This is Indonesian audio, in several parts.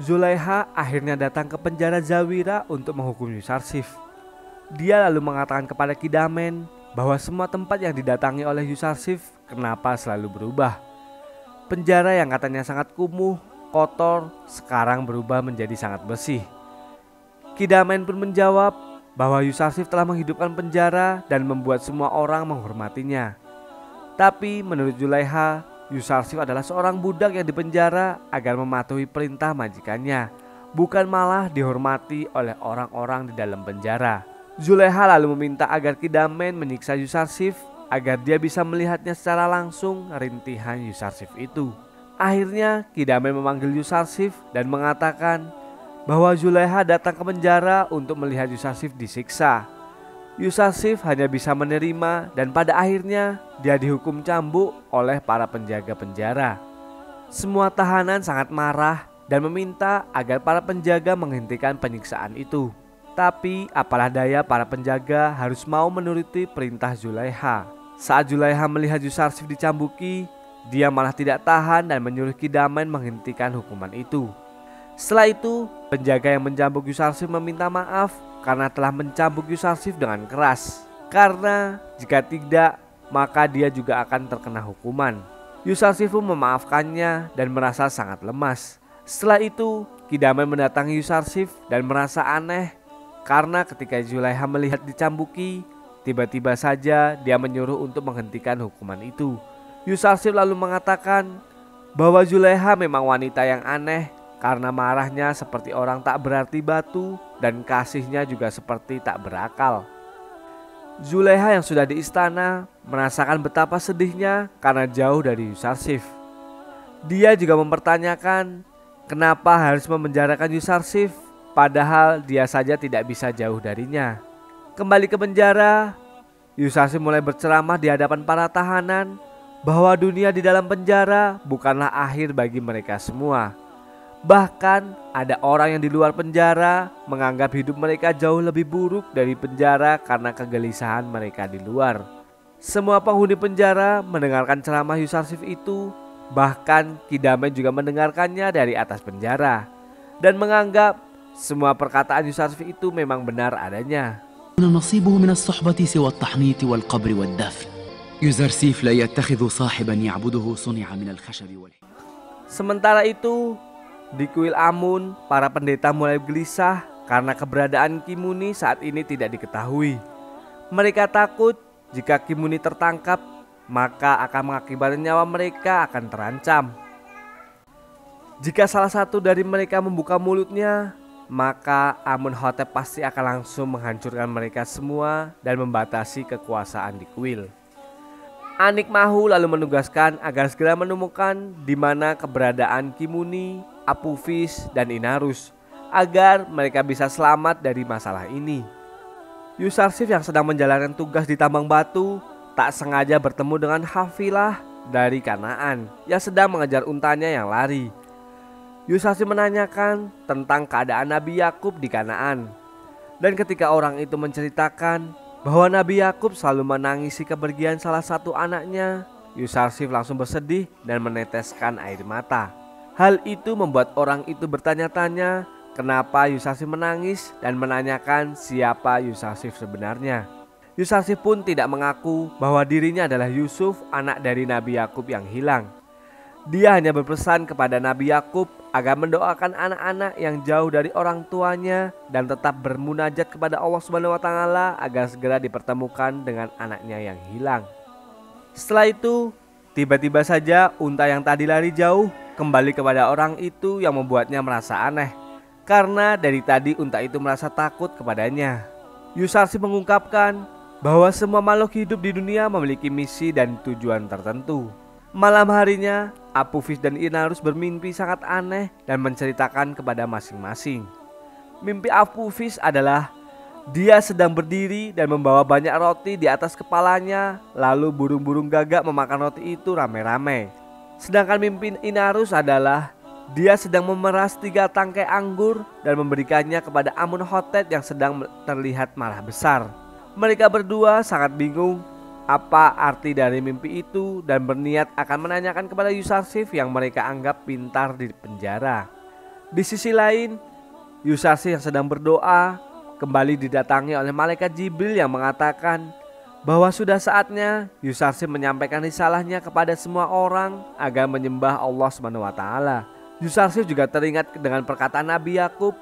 Zulaiha akhirnya datang ke penjara Zawira untuk menghukum Yusarsif. Dia lalu mengatakan kepada Kidamen bahwa semua tempat yang didatangi oleh Yusarsif kenapa selalu berubah. Penjara yang katanya sangat kumuh, kotor, sekarang berubah menjadi sangat bersih. Kidamen pun menjawab bahwa Yusarsif telah menghidupkan penjara dan membuat semua orang menghormatinya. Tapi menurut Zulaiha, Yusarsif adalah seorang budak yang dipenjara agar mematuhi perintah majikannya, bukan malah dihormati oleh orang-orang di dalam penjara. Zulaiha lalu meminta agar Kidamen menyiksa Yusarsif agar dia bisa melihatnya secara langsung rintihan Yusarsif itu. Akhirnya Kidamen memanggil Yusarsif dan mengatakan bahwa Zulaiha datang ke penjara untuk melihat Yusarsif disiksa. Yusarsif hanya bisa menerima dan pada akhirnya dia dihukum cambuk oleh para penjaga penjara. Semua tahanan sangat marah dan meminta agar para penjaga menghentikan penyiksaan itu. Tapi apalah daya, para penjaga harus mau menuruti perintah Zulaiha. Saat Zulaiha melihat Yusarsif dicambuki, dia malah tidak tahan dan menyuruh Kidamen menghentikan hukuman itu. Setelah itu, penjaga yang mencambuk Yusarsif meminta maaf karena telah mencambuk Yusarsif dengan keras. Karena jika tidak, maka dia juga akan terkena hukuman. Yusarsif pun memaafkannya dan merasa sangat lemas. Setelah itu, Kidamen mendatangi Yusarsif dan merasa aneh karena ketika Zulaiha melihat dicambuki, tiba-tiba saja dia menyuruh untuk menghentikan hukuman itu. Yusarsif lalu mengatakan bahwa Zulaiha memang wanita yang aneh karena marahnya seperti orang tak berarti batu dan kasihnya juga seperti tak berakal. Zulaiha yang sudah di istana merasakan betapa sedihnya karena jauh dari Yusarsif. Dia juga mempertanyakan kenapa harus memenjarakan Yusarsif padahal dia saja tidak bisa jauh darinya. Kembali ke penjara, Yusarsif mulai berceramah di hadapan para tahanan bahwa dunia di dalam penjara bukanlah akhir bagi mereka semua. Bahkan ada orang yang di luar penjara menganggap hidup mereka jauh lebih buruk dari penjara karena kegelisahan mereka di luar. Semua penghuni penjara mendengarkan ceramah Yusarsif itu, bahkan Kidamen juga mendengarkannya dari atas penjara dan menganggap semua perkataan Yusarsif itu memang benar adanya. نصيبه من الصحبة سوى التحنيط والقبر والدفن. يوزرسيف لا يتخذ صاحبا يعبده صنع من الخشب والحجارة. Sementara itu, di kuil Amun, para pendeta mulai gelisah karena keberadaan Kimuni saat ini tidak diketahui. Mereka takut jika Kimuni tertangkap, maka akan mengakibatkan nyawa mereka akan terancam. Jika salah satu dari mereka membuka mulutnya, maka Amunhotep pasti akan langsung menghancurkan mereka semua dan membatasi kekuasaan di kuil. Anik Mahu lalu menugaskan agar segera menemukan di mana keberadaan Kimuni, Apophis, dan Inarus agar mereka bisa selamat dari masalah ini. Yusarsif yang sedang menjalankan tugas di tambang batu tak sengaja bertemu dengan Hafilah dari Kanaan yang sedang mengejar untanya yang lari. Yusarsif menanyakan tentang keadaan Nabi Yakub di Kanaan. Dan ketika orang itu menceritakan bahwa Nabi Yakub selalu menangisi kepergian salah satu anaknya, Yusarsif langsung bersedih dan meneteskan air mata. Hal itu membuat orang itu bertanya-tanya kenapa Yusarsif menangis dan menanyakan siapa Yusarsif sebenarnya. Yusarsif pun tidak mengaku bahwa dirinya adalah Yusuf, anak dari Nabi Yakub yang hilang. Dia hanya berpesan kepada Nabi Yakub agar mendoakan anak-anak yang jauh dari orang tuanya dan tetap bermunajat kepada Allah SWT agar segera dipertemukan dengan anaknya yang hilang. Setelah itu, tiba-tiba saja unta yang tadi lari jauh kembali kepada orang itu yang membuatnya merasa aneh. Karena dari tadi unta itu merasa takut kepadanya. Yusarsif mengungkapkan bahwa semua makhluk hidup di dunia memiliki misi dan tujuan tertentu. Malam harinya, Apophis dan Inarus bermimpi sangat aneh dan menceritakan kepada masing-masing. Mimpi Apophis adalah dia sedang berdiri dan membawa banyak roti di atas kepalanya, lalu burung-burung gagak memakan roti itu rame-rame. Sedangkan mimpi Inarus adalah dia sedang memeras 3 tangkai anggur dan memberikannya kepada Amunhotep yang sedang terlihat marah besar. Mereka berdua sangat bingung apa arti dari mimpi itu dan berniat akan menanyakan kepada Yusarsif yang mereka anggap pintar di penjara. Di sisi lain, Yusarsif yang sedang berdoa kembali didatangi oleh malaikat Jibril yang mengatakan bahwa sudah saatnya Yusarsif menyampaikan risalahnya kepada semua orang agar menyembah Allah SWT. Yusarsif juga teringat dengan perkataan Nabi Yakub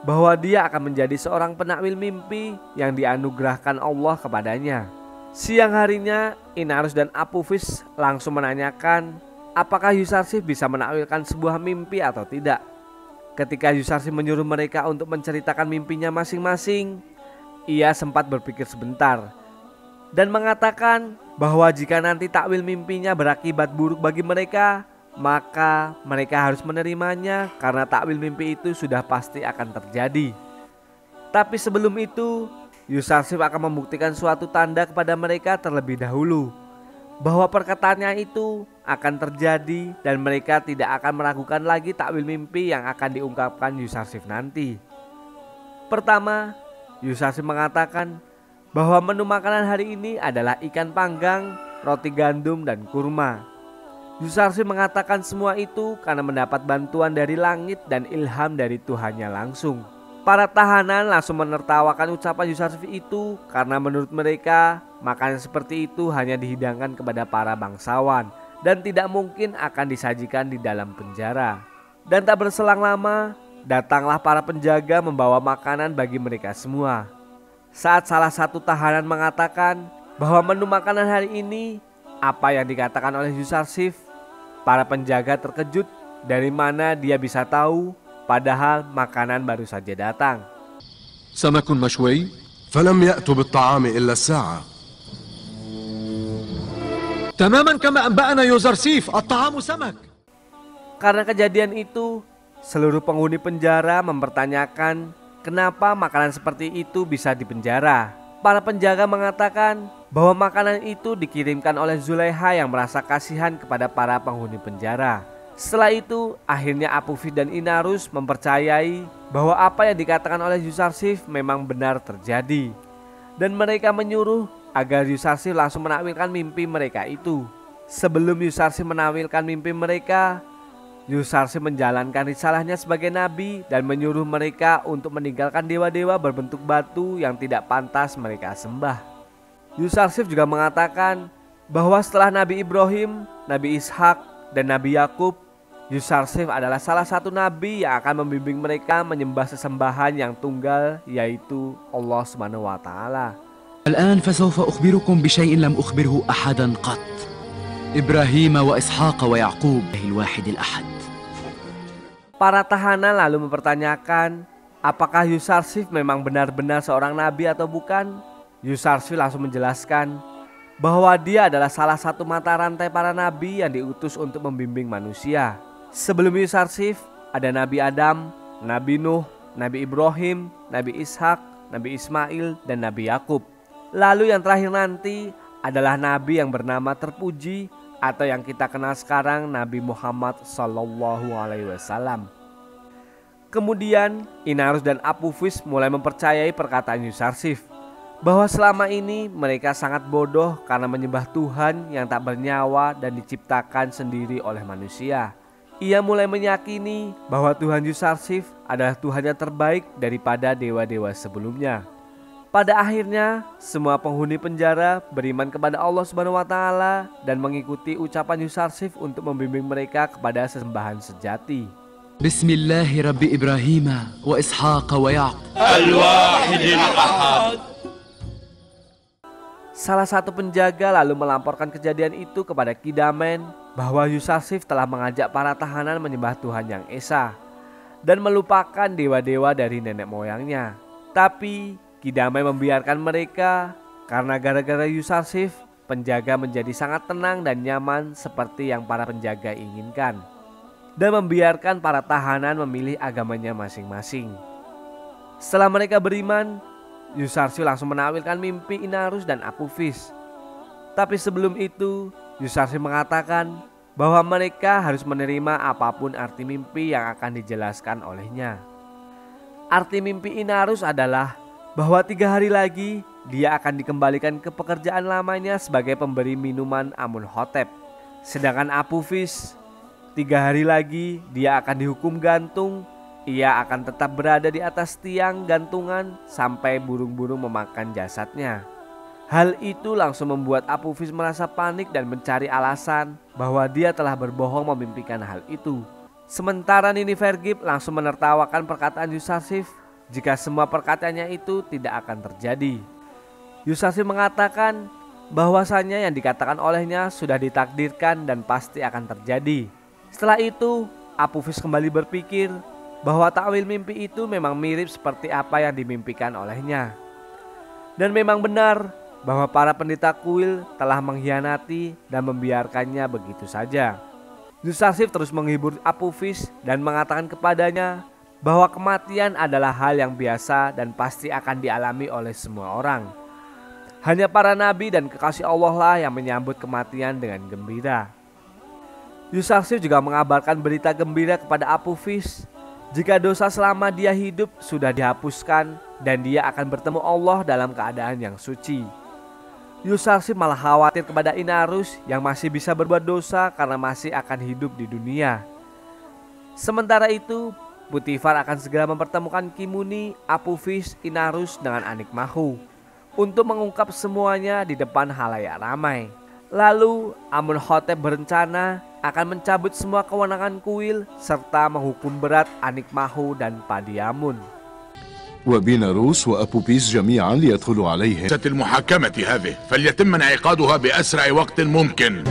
bahwa dia akan menjadi seorang penakwil mimpi yang dianugerahkan Allah kepadanya. Siang harinya, Inarus dan Apophis langsung menanyakan apakah Yusarsif bisa menakwilkan sebuah mimpi atau tidak. Ketika Yusarsif menyuruh mereka untuk menceritakan mimpinya masing-masing, ia sempat berpikir sebentar dan mengatakan bahwa jika nanti takwil mimpinya berakibat buruk bagi mereka, maka mereka harus menerimanya karena takwil mimpi itu sudah pasti akan terjadi. Tapi sebelum itu, Yusarsif akan membuktikan suatu tanda kepada mereka terlebih dahulu bahwa perkataannya itu akan terjadi dan mereka tidak akan meragukan lagi takwil mimpi yang akan diungkapkan Yusarsif nanti. Pertama, Yusarsif mengatakan bahwa menu makanan hari ini adalah ikan panggang, roti gandum, dan kurma. Yusarsif mengatakan semua itu karena mendapat bantuan dari langit dan ilham dari Tuhannya langsung. Para tahanan langsung menertawakan ucapan Yusarsif itu karena menurut mereka makanan seperti itu hanya dihidangkan kepada para bangsawan dan tidak mungkin akan disajikan di dalam penjara. Dan tak berselang lama, datanglah para penjaga membawa makanan bagi mereka semua. Saat salah satu tahanan mengatakan bahwa menu makanan hari ini apa yang dikatakan oleh Yusarsif, para penjaga terkejut dari mana dia bisa tahu padahal makanan baru saja datang. سمك مشوي فلم يأتوا بالطعام إلا الساعة. تماما كما أنبأنا يوزرسيف الطعام سمك. Karena kejadian itu, seluruh penghuni penjara mempertanyakan kenapa makanan seperti itu bisa dipenjara. Para penjaga mengatakan bahwa makanan itu dikirimkan oleh Zulaiha yang merasa kasihan kepada para penghuni penjara. Setelah itu, akhirnya Apophis dan Inarus mempercayai bahwa apa yang dikatakan oleh Yusarsif memang benar terjadi. Dan mereka menyuruh agar Yusarsif langsung menakwilkan mimpi mereka itu. Sebelum Yusarsif menakwilkan mimpi mereka, Yusarsif menjalankan risalahnya sebagai nabi dan menyuruh mereka untuk meninggalkan dewa-dewa berbentuk batu yang tidak pantas mereka sembah. Yusarsif juga mengatakan bahwa setelah Nabi Ibrahim, Nabi Ishak, dan Nabi Yakub, Yusarsif adalah salah satu nabi yang akan membimbing mereka menyembah sesembahan yang tunggal, yaitu Allah SWT. الآن فسوف أخبركم بشيء لم أخبره أحدا قط إبراهيم وإسحاق ويعقوب الواحد الأحد. Para tahanan lalu mempertanyakan apakah Yusarsif memang benar-benar seorang nabi atau bukan. Yusarsif langsung menjelaskan bahwa dia adalah salah satu mata rantai para nabi yang diutus untuk membimbing manusia. Sebelum Yusarsif ada Nabi Adam, Nabi Nuh, Nabi Ibrahim, Nabi Ishak, Nabi Ismail, dan Nabi Yakub. Lalu yang terakhir nanti adalah nabi yang bernama terpuji atau yang kita kenal sekarang Nabi Muhammad SAW. Kemudian Inarus dan Apophis mulai mempercayai perkataan Yusarsif bahwa selama ini mereka sangat bodoh karena menyembah Tuhan yang tak bernyawa dan diciptakan sendiri oleh manusia. Ia mulai meyakini bahwa Tuhan Yusarsif adalah Tuhan yang terbaik daripada dewa-dewa sebelumnya. Pada akhirnya, semua penghuni penjara beriman kepada Allah SWT dan mengikuti ucapan Yusarsif untuk membimbing mereka kepada sesembahan sejati. Bismillah Rabbi Ibrahim wa Ishaq wa Ya'qub الواحد الأحد. Salah satu penjaga lalu melamporkan kejadian itu kepada Kidamen bahwa Yusarsif telah mengajak para tahanan menyembah Tuhan Yang Esa dan melupakan dewa-dewa dari nenek moyangnya. Tapi Kidamen membiarkan mereka karena gara-gara Yusarsif, penjaga menjadi sangat tenang dan nyaman seperti yang para penjaga inginkan dan membiarkan para tahanan memilih agamanya masing-masing. Setelah mereka beriman, Yusarsif langsung menakwilkan mimpi Inarus dan Apophis. Tapi sebelum itu, Yusarsif mengatakan bahwa mereka harus menerima apapun arti mimpi yang akan dijelaskan olehnya. Arti mimpi Inarus adalah bahwa 3 hari lagi dia akan dikembalikan ke pekerjaan lamanya sebagai pemberi minuman Amunhotep. Sedangkan Apophis, 3 hari lagi dia akan dihukum gantung ia akan tetap berada di atas tiang gantungan sampai burung-burung memakan jasadnya. Hal itu langsung membuat Apophis merasa panik dan mencari alasan bahwa dia telah berbohong memimpikan hal itu. Sementara Nini Vergib langsung menertawakan perkataan Yuzarsif jika semua perkataannya itu tidak akan terjadi. Yuzarsif mengatakan bahwasannya yang dikatakan olehnya sudah ditakdirkan dan pasti akan terjadi. Setelah itu, Apophis kembali berpikir bahwa takwil mimpi itu memang mirip seperti apa yang dimimpikan olehnya. Dan memang benar bahwa para pendeta kuil telah mengkhianati dan membiarkannya begitu saja. Yuzarsif terus menghibur Apophis dan mengatakan kepadanya bahwa kematian adalah hal yang biasa dan pasti akan dialami oleh semua orang. Hanya para nabi dan kekasih Allah lah yang menyambut kematian dengan gembira. Yuzarsif juga mengabarkan berita gembira kepada Apophis jika dosa selama dia hidup sudah dihapuskan dan dia akan bertemu Allah dalam keadaan yang suci. Yuzarsif malah khawatir kepada Inarus yang masih bisa berbuat dosa karena masih akan hidup di dunia. Sementara itu, Putifar akan segera mempertemukan Kimuni, Apophis, Inarus dengan Anikmahu untuk mengungkap semuanya di depan halayak ramai. Lalu Amunhotep berencana akan mencabut semua kewenangan kuil serta menghukum berat Anikmahu dan Padiamun. وبيلاروس وأبوبيس جميعا ليدخلوا عليهم. المحاكمة هذه فليتم انعقادها بأسرع وقت ممكن.